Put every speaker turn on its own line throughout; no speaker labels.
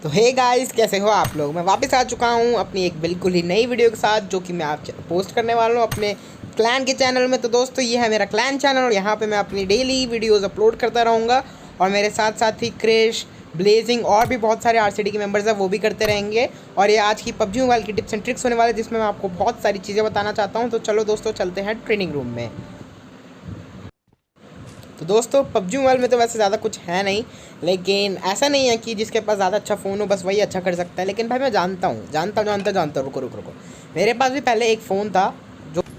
तो hey guys, कैसे हो आप लोग। मैं वापस आ चुका हूँ अपनी एक बिल्कुल ही नई वीडियो के साथ, जो कि मैं आप पोस्ट करने वाला हूँ अपने क्लैन के चैनल में। तो दोस्तों, ये है मेरा क्लैन चैनल और यहाँ पे मैं अपनी डेली वीडियोस अपलोड करता रहूँगा। और मेरे साथ साथ ही क्रिश, ब्लेजिंग और भी बहुत सारे आरसीडी के मेंबर्स हैं, वो भी करते रहेंगे। और ये आज की पबजी मोबाइल की टिप्स एंड ट्रिक्स होने वाले, जिसमें मैं आपको बहुत सारी चीज़ें बताना चाहता हूँ। तो चलो दोस्तों, चलते हैं ट्रेनिंग रूम में। तो दोस्तों, पबजी मोबाइल में तो वैसे ज़्यादा कुछ है नहीं, लेकिन ऐसा नहीं है कि जिसके पास ज़्यादा अच्छा फ़ोन हो बस वही अच्छा कर सकता है। लेकिन भाई मैं जानता हूँ, रुको। मेरे पास भी पहले एक फ़ोन था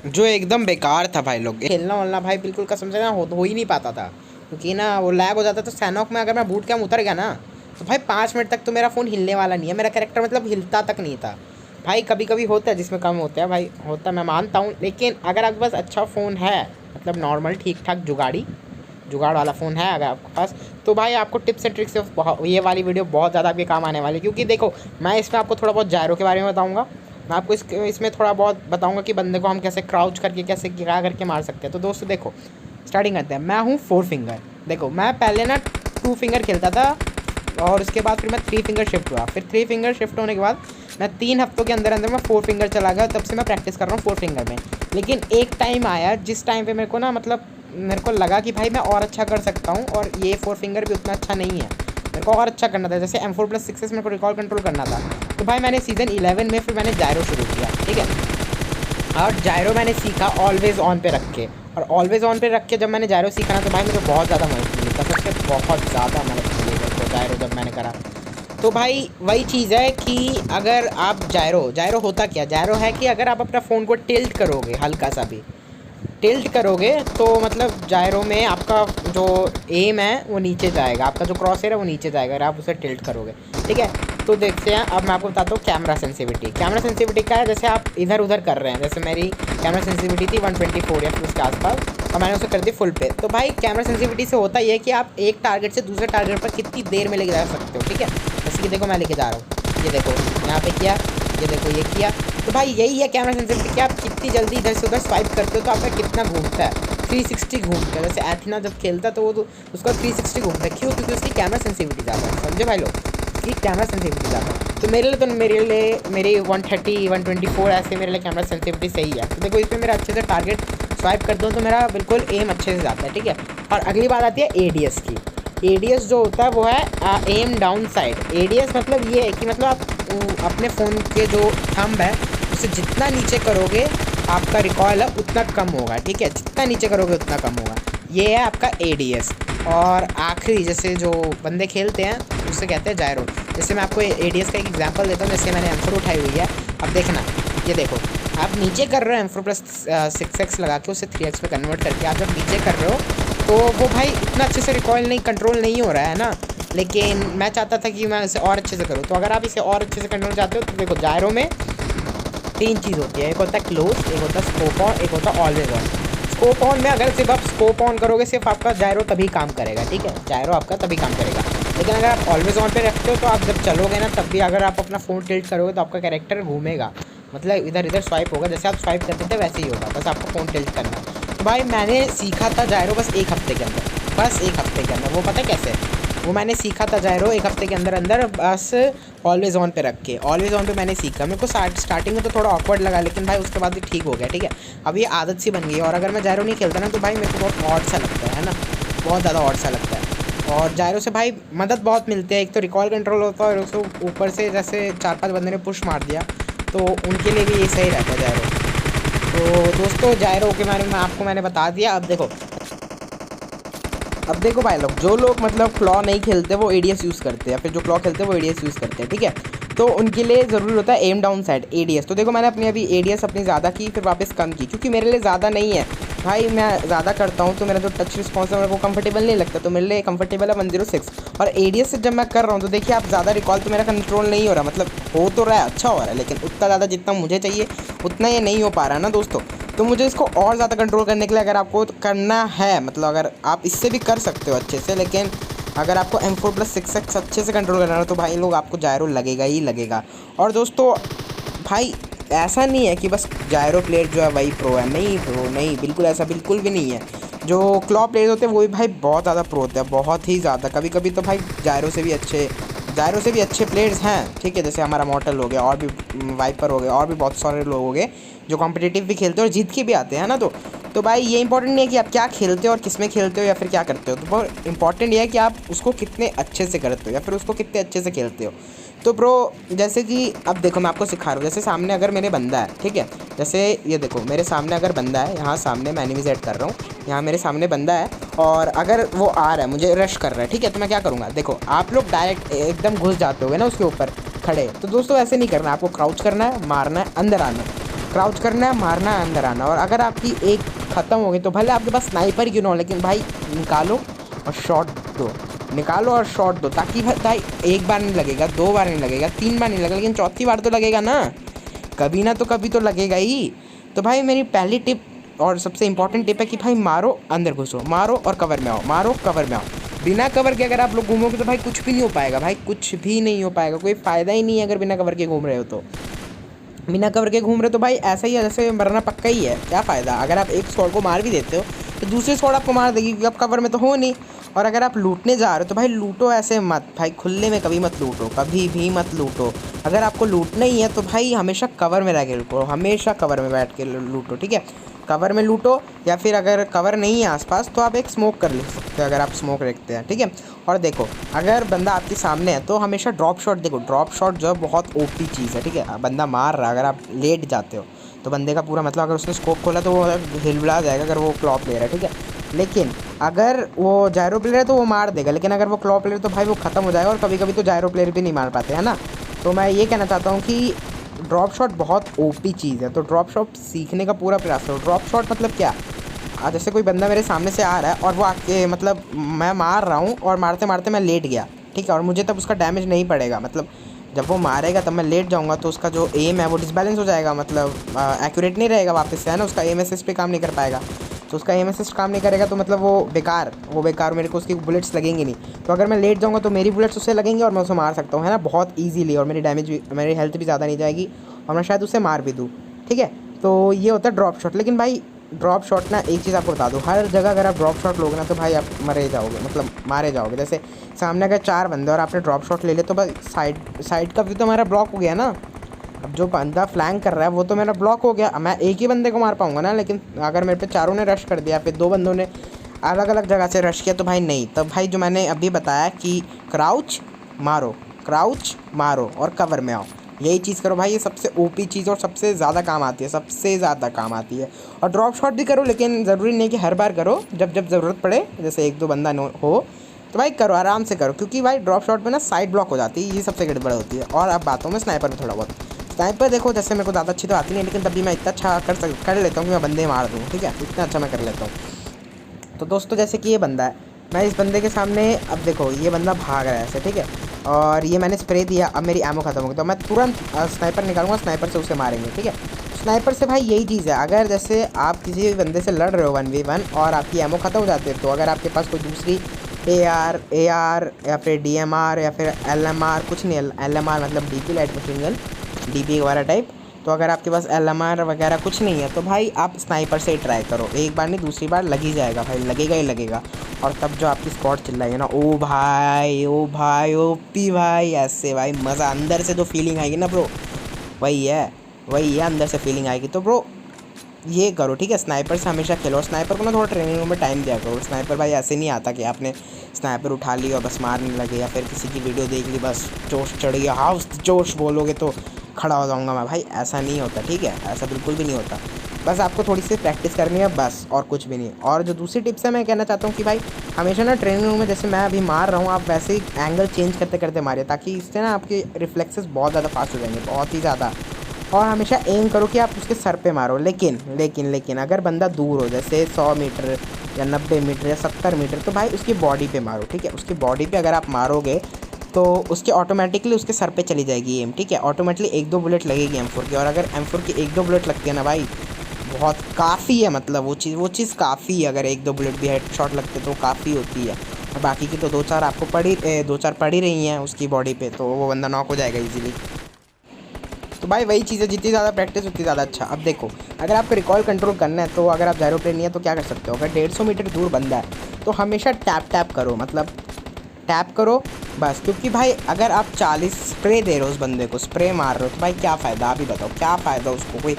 जो एकदम बेकार था भाई। लोग खेलना वलना भाई बिल्कुल कसम से ना हो ही नहीं पाता था, क्योंकि ना वो लैग हो जाता। तो सैनॉक में अगर मैं बूट कैम्प उतर गया ना, तो भाई 5 मिनट तक तो मेरा फ़ोन हिलने वाला नहीं है। मेरा कैरेक्टर मतलब हिलता तक नहीं था भाई। कभी कभी होता है जिसमें कम होता है भाई, होता मैं मानता हूँ। लेकिन अगर आपके पास अच्छा फ़ोन है, मतलब नॉर्मल ठीक ठाक जुगाड़ वाला फ़ोन है अगर आपके पास, तो भाई आपको टिप्स एंड ट्रिक्स ये वाली वीडियो बहुत ज़्यादा आपके काम आने वाली है। क्योंकि देखो, मैं इसमें आपको थोड़ा बहुत जायरो के बारे में बताऊंगा। मैं आपको इसमें थोड़ा बहुत बताऊंगा कि बंदे को हम कैसे क्राउच करके कैसे क्या करके मार सकते हैं। तो दोस्तों देखो, स्टार्टिंग करते हैं। मैं हूँ 4 फिंगर। देखो, मैं पहले ना 2 फिंगर खेलता था, और उसके बाद फिर मैं 3 फिंगर शिफ्ट हुआ। फिर 3 फिंगर शिफ्ट होने के बाद मैं 3 हफ्तों के अंदर अंदर मैं 4 फिंगर चला गया। तब से मैं प्रैक्टिस कर रहा हूँ 4 फिंगर में। लेकिन एक टाइम आया जिस टाइम पे मेरे को ना, मतलब मेरे को लगा कि भाई मैं और अच्छा कर सकता हूँ, और ये 4 फिंगर भी उतना अच्छा नहीं है। मेरे को और अच्छा करना था। जैसे M4+6 मेरे को रिकॉल कंट्रोल करना था, तो भाई मैंने सीज़न 11 में फिर मैंने जायरो शुरू किया, ठीक है। और जायरो मैंने सीखा ऑलवेज़ ऑन पे रख के। और ऑलवेज़ ऑन पे रख के जब मैंने जायरो सीखा ना, तो भाई मुझे बहुत ज़्यादा मदद मिली, कसम से बहुत ज़्यादा मदद मिली मेरे को जायरो जब मैंने करा। तो भाई वही चीज़ है कि अगर आप जायरो होता क्या, जायरो है कि अगर आप अपना फ़ोन को टिल्ट करोगे, हल्का सा भी टिल्ट करोगे, तो मतलब जायरो में आपका जो एम है वो नीचे जाएगा, आपका जो क्रॉसहेयर है वो नीचे जाएगा अगर आप उसे टिल्ट करोगे, ठीक है। तो देखते हैं, अब मैं आपको बताता हूँ कैमरा सेंसिटिविटी क्या है। जैसे आप इधर उधर कर रहे हैं, जैसे मेरी कैमरा सेंसिटिविटी थी 124 या फिर उसके आसपास, और मैंने उसे कर दी फुल पे। तो भाई कैमरा सेंसिटिविटी से होता ये है कि आप एक टारगेट से दूसरे टारगेट पर कितनी देर में लेके जा सकते हो, ठीक है। जैसे कि देखो, मैं लेके जा रहा हूँ, ये देखो यहाँ पे किया, ये देखो ये किया। तो भाई यही है कैमरा सेंसिटिविटी कि आप कितनी जल्दी इधर से उधर स्वाइप करते हो, तो आपका कितना घूमता है, 360 घूमता है। जैसे एथिना जब खेलता है तो वो उसका 360 घूमता है। क्यों? क्योंकि उसकी कैमरा सेंसिटिविटी ज़्यादा है, समझे भाई लोग, कि कैमरा सेंसिटिविटी ज़्यादा है। तो मेरे लिए मेरी 130 124 ऐसे मेरे लिए कैमरा सेंसिटिविटी सही है। तो देखो, इसमें मेरा अच्छे से टारगेट स्वाइप कर दूँ तो मेरा बिल्कुल एम अच्छे से जाता है, ठीक है। और अगली बात आती है एडीएस की। एडीएस जो होता है वो है एम डाउन साइड। एडीएस मतलब ये है कि मतलब आप अपने फ़ोन के जो थंब है उसे जितना नीचे करोगे, आपका रिकॉयल है उतना कम होगा, ठीक है। जितना नीचे करोगे उतना कम होगा। ये है आपका एडीएस। और आखिरी, जैसे जो बंदे खेलते हैं उससे कहते हैं जायरो। जैसे मैं आपको एडीएस का एक एग्जांपल देता हूँ। जैसे मैंने M4 उठाई हुई है, अब देखना, ये देखो, आप नीचे कर रहे हो M4+6x लगा के उसे 3x में कन्वर्ट करके। आप जब नीचे कर रहे हो तो वो भाई इतना अच्छे से रिकॉयल कंट्रोल नहीं हो रहा है ना। लेकिन मैं चाहता था कि मैं इसे और अच्छे से करूँ। तो अगर आप इसे और अच्छे से कंट्रोल चाहते हो तो देखो, जायरो में 3 चीज़ होती है। एक होता है क्लोज, एक होता है स्कोप ऑन, एक होता है ऑलवेज ऑन। स्कोप ऑन में अगर सिर्फ आप स्कोप ऑन करोगे, सिर्फ आपका जायरो तभी काम करेगा, ठीक है। जायरो आपका तभी काम करेगा। लेकिन अगर आप ऑलवेज ऑन पे रखते हो, तो आप जब चलोगे ना, तब भी अगर आप अपना फ़ोन टिल्ट करोगे तो आपका कैरेक्टर घूमेगा, मतलब इधर इधर स्वाइप होगा। जैसे आप स्वाइप करते थे वैसे ही होगा, बस आपको फ़ोन टिल्ट करना है। तो भाई मैंने सीखा था जायरो बस 1 हफ्ते के अंदर, बस 1 हफ्ते के अंदर। वो पता है कैसे? वो मैंने सीखा था जायरो 1 हफ्ते के अंदर अंदर, बस ऑलवेज ऑन पे रख के। ऑलवेज ऑन पे मैंने सीखा। मेरे को स्टार्टिंग में तो थोड़ा ऑकवर्ड लगा, लेकिन भाई उसके बाद भी ठीक हो गया, ठीक है। अब ये आदत सी बन गई है। और अगर मैं जायरो नहीं खेलता ना, तो भाई मेरे को बहुत ऑड सा लगता है ना, बहुत ज़्यादा ऑड सा लगता है। और जायरो से भाई मदद बहुत मिलती है। एक तो रिकॉल कंट्रोल होता है, और उसको ऊपर से जैसे 4-5 बंदे ने पुश मार दिया तो उनके लिए भी ये सही रहता है जायरो। तो दोस्तों, जायरो के बारे में आपको मैंने बता दिया। अब देखो भाई लोग, जो लोग मतलब क्लॉ नहीं खेलते वो एडीएस यूज़ करते हैं, फिर जो क्लॉ खेलते हैं वो एडीएस यूज़ करते हैं, ठीक है। तो उनके लिए ज़रूरी होता है एम डाउन साइड एडीएस। तो देखो, मैंने अपनी अभी एडीएस अपनी ज़्यादा की, फिर वापस कम की, क्योंकि मेरे लिए ज़्यादा नहीं है भाई। मैं ज़्यादा करता हूँ तो मेरा जो टच रिस्पॉन्स है मेरे को कंफर्टेबल नहीं लगता, तो मेरे लिए कंफर्टेबल है 106। और एडीएस से जब मैं कर रहा हूँ तो देखिए आप, ज़्यादा रिकॉल तो मेरा कंट्रोल नहीं हो रहा, मतलब हो तो रहा है, अच्छा हो रहा है, लेकिन उतना ज़्यादा जितना मुझे चाहिए उतना ये नहीं हो पा रहा है ना दोस्तों। तो मुझे इसको और ज़्यादा कंट्रोल करने के लिए, अगर आपको करना है, मतलब अगर आप इससे भी कर सकते हो अच्छे से, लेकिन अगर आपको M4+6x अच्छे से कंट्रोल करना है तो भाई लोग आपको जायरो लगेगा ही लगेगा। और दोस्तों भाई, ऐसा नहीं है कि बस जायरो प्लेयर जो है वही प्रो है, नहीं प्रो नहीं, बिल्कुल ऐसा बिल्कुल भी नहीं है। जो क्लॉ प्लेयर्स होते हैं वो भी भाई बहुत ज़्यादा प्रो होते हैं, बहुत ही ज़्यादा। कभी कभी तो भाई जायरो से भी अच्छे जायरो से भी अच्छे प्लेयर्स हैं, ठीक है, जैसे हमारा मॉर्टल हो गया और भी वाइपर हो गया और भी बहुत सारे लोग हो गए जो कॉम्पिटिटिव भी खेलते हैं और जीत के भी आते हैं ना। तो भाई ये इंपॉर्टेंट नहीं है कि आप क्या खेलते हो और किस में खेलते हो या फिर क्या करते हो, तो बहुत इंपॉर्टेंट ये है कि आप उसको कितने अच्छे से करते हो या फिर उसको कितने अच्छे से खेलते हो। तो ब्रो जैसे कि अब देखो मैं आपको सिखा रहा हूँ, जैसे सामने अगर मेरे बंदा है, ठीक है, जैसे ये देखो मेरे सामने अगर बंदा है, यहाँ सामने मैं एनिमी सेट कर रहा हूँ, यहाँ मेरे सामने बंदा है और अगर वो आ रहा है मुझे रश कर रहा है, ठीक है, तो मैं क्या करूँगा, देखो आप लोग डायरेक्ट एकदम घुस जाते होगे ना उसके ऊपर खड़े, तो दोस्तों ऐसे नहीं करना, आपको क्राउच करना है, मारना है, अंदर आना, क्राउच करना है, मारना है, अंदर आना। और अगर आपकी एक ख़त्म हो गई तो भले आपके पास स्नाइपर क्यों ना हो, लेकिन भाई निकालो और शॉट दो, निकालो और शॉट दो, ताकि भाई एक बार नहीं लगेगा, 2 बार नहीं लगेगा, 3 बार नहीं लगेगा, लेकिन चौथी बार तो लगेगा ना, कभी ना तो कभी तो लगेगा ही। तो भाई मेरी पहली टिप और सबसे इंपॉर्टेंट टिप है कि भाई मारो, अंदर घुसो, मारो और कवर में आओ, मारो कवर में आओ। बिना कवर के अगर आप लोग घूमोगे तो भाई कुछ भी नहीं हो पाएगा, भाई कुछ भी नहीं हो पाएगा, कोई फ़ायदा ही नहीं है अगर बिना कवर के घूम रहे हो तो। बिना कवर के घूम रहे तो भाई ऐसा ही है जैसे मरना पक्का ही है, क्या फ़ायदा। अगर आप एक स्क्वाड को मार भी देते हो तो दूसरी स्क्वाड आपको मार देगी क्योंकि आप कवर में तो हो नहीं। और अगर आप लूटने जा रहे हो तो भाई लूटो ऐसे मत, भाई खुले में कभी मत लूटो, कभी भी मत लूटो। अगर आपको लूटना ही है तो भाई हमेशा कवर में रह के लूटो, हमेशा कवर में बैठ के लूटो, ठीक है, कवर में लूटो। या फिर अगर कवर नहीं है आसपास तो आप एक स्मोक कर ले सकते हो, अगर आप स्मोक रखते हैं, ठीक है। और देखो अगर बंदा आपके सामने है तो हमेशा ड्रॉप शॉट, देखो ड्रॉप शॉट जो है बहुत ओपी चीज़ है, ठीक है। बंदा मार रहा है, अगर आप लेट जाते हो तो बंदे का पूरा मतलब अगर उसने स्कोप खोला तो वो हिलबिला जाएगा अगर वो क्लॉ प्लेयर है, ठीक है। लेकिन अगर वो जायरो प्लेयर है तो वो मार देगा, लेकिन अगर वो क्लॉ प्लेयर तो भाई वो ख़त्म हो जाएगा। और कभी कभी तो जायरो प्लेयर भी नहीं मार पाते, है ना। तो मैं ये कहना चाहता हूँ कि ड्रॉप शॉट बहुत ओपी चीज़ है, तो ड्रॉप शॉट सीखने का पूरा प्रयास करो। ड्रॉप शॉट मतलब क्या, जैसे कोई बंदा मेरे सामने से आ रहा है और वो आके मतलब मैं मार रहा हूँ और मारते मारते मैं लेट गया, ठीक है, और मुझे तब उसका डैमेज नहीं पड़ेगा, मतलब जब वो मारेगा तब मैं लेट जाऊँगा तो उसका जो एम है वो डिसबैलेंस हो जाएगा, मतलब एक्यूरेट नहीं रहेगा वापस से, है ना। उसका एम असिस्ट पे काम नहीं कर पाएगा, तो उसका एम असिस्ट काम नहीं करेगा तो मतलब वो बेकार मेरे को उसकी बुलेट्स लगेंगी नहीं। तो अगर मैं लेट जाऊँगा तो मेरी बुलेट्स उससे लगेंगी और मैं उसे मार सकता हूँ, है ना, बहुत ईजीली। और मेरी डैमेज भी, मेरी हेल्थ भी ज़्यादा नहीं जाएगी और मैं शायद उसे मार भी दूँ, ठीक है। तो ये होता है ड्रॉप शॉट। लेकिन भाई ड्रॉप शॉट ना, एक चीज़ आपको बता दूँ, हर जगह अगर आप ड्रॉप शॉट लोगे ना तो भाई आप मरे जाओगे, मतलब मारे जाओगे। जैसे सामने अगर 4 बंदे और आपने ड्रॉप शॉट ले लिया तो भाई साइड का व्यू तो हमारा ब्लॉक हो गया ना। अब जो बंदा फ्लैंक कर रहा है वो तो मेरा ब्लॉक हो गया, मैं एक ही बंदे को मार पाऊँगा ना। लेकिन अगर मेरे पे चारों ने रश कर दिया, फिर 2 बंदों ने अलग अलग जगह से रश किया तो भाई नहीं। तब भाई जो मैंने अभी बताया कि क्राउच मारो और कवर में आओ, यही चीज़ करो भाई। ये सबसे ओपी चीज़ और सबसे ज़्यादा काम आती है, सबसे ज़्यादा काम आती है। और ड्रॉप शॉट भी करो, लेकिन ज़रूरी नहीं कि हर बार करो, जब ज़रूरत पड़े, जैसे 1-2 बंदा हो तो भाई करो, आराम से करो, क्योंकि भाई ड्रॉप शॉट में ना साइड ब्लॉक हो जाती है, ये सबसे गड़बड़ होती है। और अब बातों में स्नाइपर में थोड़ा बहुत, स्नाइपर देखो जैसे मेरे को ज़्यादा अच्छी तो आती नहीं, लेकिन तब भी मैं इतना अच्छा कर लेता हूँ कि मैं बंदे मार दूँ, ठीक है, इतना अच्छा मैं कर लेता हूँ। तो दोस्तों जैसे कि ये बंदा है, मैं इस बंदे के सामने, अब देखो ये बंदा भाग रहा है ऐसे, ठीक है, और ये मैंने स्प्रे दिया, अब मेरी एमो खत्म हो गई तो मैं तुरंत स्नाइपर निकालूंगा, स्नाइपर से उसे मारेंगे, ठीक है। स्नाइपर से भाई यही चीज़ है, अगर जैसे आप किसी भी बंदे से लड़ रहे हो 1v1 और आपकी एमो खत्म हो जाती है, तो अगर आपके पास कोई दूसरी AR या फिर DMR या फिर LMR, कुछ नहीं, LMR मतलब DP light machine gun, DP वगैरह टाइप, तो अगर आपके पास LMR वगैरह कुछ नहीं है तो भाई आप स्नाइपर से ही ट्राई करो, एक बार नहीं दूसरी बार लग ही जाएगा भाई, लगेगा ही लगेगा। और तब जो आपकी स्क्वाड चिल्लाएगी ना, ओ भाई ओपी भाई, ऐसे भाई मज़ा, अंदर से जो फीलिंग आएगी ना ब्रो, वही है अंदर से फीलिंग आएगी। तो ब्रो ये करो, ठीक है, स्नाइपर से हमेशा खेलो। स्नाइपर को ना थोड़ा ट्रेनिंग में टाइम दिया करो। स्नाइपर भाई ऐसे नहीं आता कि आपने स्नाइपर उठा ली और बस मारने लगे, या फिर किसी की वीडियो देख ली बस जोश चढ़ गया, हाउस जोश बोलोगे तो खड़ा हो जाऊँगा मैं, भाई ऐसा नहीं होता, ठीक है, ऐसा बिल्कुल भी नहीं होता। बस आपको थोड़ी सी प्रैक्टिस करनी है बस, और कुछ भी नहीं। और जो दूसरी टिप्स है मैं कहना चाहता हूँ कि भाई हमेशा ना ट्रेनिंग रूम में जैसे मैं अभी मार रहा हूँ, आप वैसे ही एंगल चेंज करते करते मारिए, ताकि इससे ना आपके रिफ्लेक्सेस बहुत ज़्यादा फास्ट हो जाएंगे, बहुत ही ज़्यादा। और हमेशा एम करो कि आप उसके सर पे मारो। लेकिन अगर बंदा दूर हो, जैसे 100 मीटर या 90 मीटर या 70 मीटर, तो भाई उसकी बॉडी पे मारो, ठीक है। उसकी बॉडी पे अगर आप मारोगे तो उसके ऑटोमेटिकली उसके सर पे चली जाएगी एम, ठीक है, ऑटोमेटिकली 1-2 बुलेट लगेगी M4 की। और अगर M4 की 1-2 बुलेट लगती है ना भाई, बहुत काफ़ी है, मतलब वो चीज़ काफ़ी है। अगर 1-2 बुलेट भी हेड शॉट लगते तो काफ़ी होती है, और बाकी की तो 2-4 आपको दो चार पड़ी रही हैं उसकी बॉडी पे, तो वो बंदा नॉक हो जाएगा ईजिली। तो भाई वही चीज़ है, जितनी ज़्यादा प्रैक्टिस उतनी ज़्यादा अच्छा। अब देखो अगर आपको रिकॉल कंट्रोल करना है तो अगर आप जायरो प्लेन नहीं है तो क्या कर सकते हो, अगर 150 मीटर दूर बंदा है तो हमेशा टैप करो, मतलब टैप करो बस। क्योंकि भाई अगर आप 40 स्प्रे दे रहे हो उस बंदे को, स्प्रे मार रहे हो, तो भाई क्या फ़ायदा, आप ही बताओ क्या फ़ायदा उसको। कोई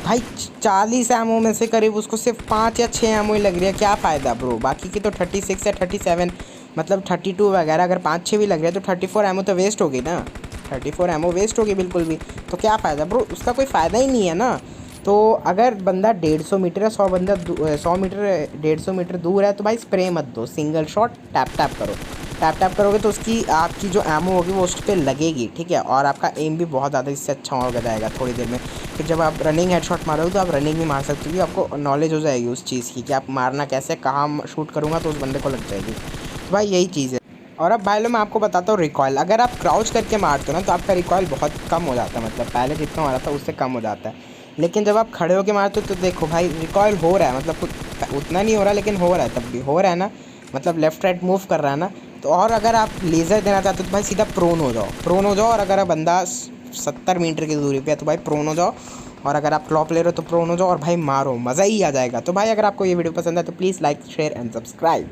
भाई 40 एमओ में से करीब उसको सिर्फ 5 या 6 एमओ ही लग रही है, क्या फ़ायदा ब्रो। बाकी की तो 36 या 37 मतलब 32 वगैरह अगर 5-6 भी लग रहे हैं तो 34 एमओ तो वेस्ट होगी ना, 34 एमओ वेस्ट होगी बिल्कुल भी। तो क्या फ़ायदा ब्रो, उसका कोई फ़ायदा ही नहीं है ना। तो अगर बंदा 150 मीटर या 100 मीटर 150 मीटर दूर है तो भाई स्प्रे मत दो, सिंगल शॉट टैप टैप करो। टैप टैप करोगे तो उसकी आपकी जो एमओ होगी वो उस पर लगेगी, ठीक है। और आपका एम भी बहुत ज़्यादा इससे अच्छा हो जाएगा थोड़ी देर में। फिर जब आप रनिंग हेडशॉट मारोगे तो आप रनिंग भी मार सकते हो, आपको नॉलेज हो जाएगी उस चीज़ की कि आप मारना कैसे, कहाँ शूट करूँगा तो उस बंदे को लग जाएगी। तो भाई यही चीज़ है। और अब भाई लो मैं आपको बताता हूँ रिकॉयल। अगर आप क्राउच करके मारते हो ना तो आपका रिकॉयल बहुत कम हो जाता है, मतलब पहले जितना हो रहा था उससे कम हो जाता है। लेकिन जब आप खड़े होकर मारते हो तो देखो भाई रिकॉयल हो रहा है, मतलब कुछ उतना नहीं हो रहा लेकिन हो रहा है, तब भी हो रहा है ना, मतलब लेफ्ट राइट मूव कर रहा है ना। तो और अगर आप लेज़र देना चाहते हो तो भाई सीधा प्रोन हो जाओ, प्रोन हो जाओ। और अगर बंदा 70 मीटर की दूरी पे है तो भाई प्रोन हो जाओ। और अगर आप क्लॉप ले रहे हो तो प्रोन हो जाओ और भाई मारो, मज़ा ही आ जाएगा। तो भाई अगर आपको ये वीडियो पसंद है तो please like share and subscribe.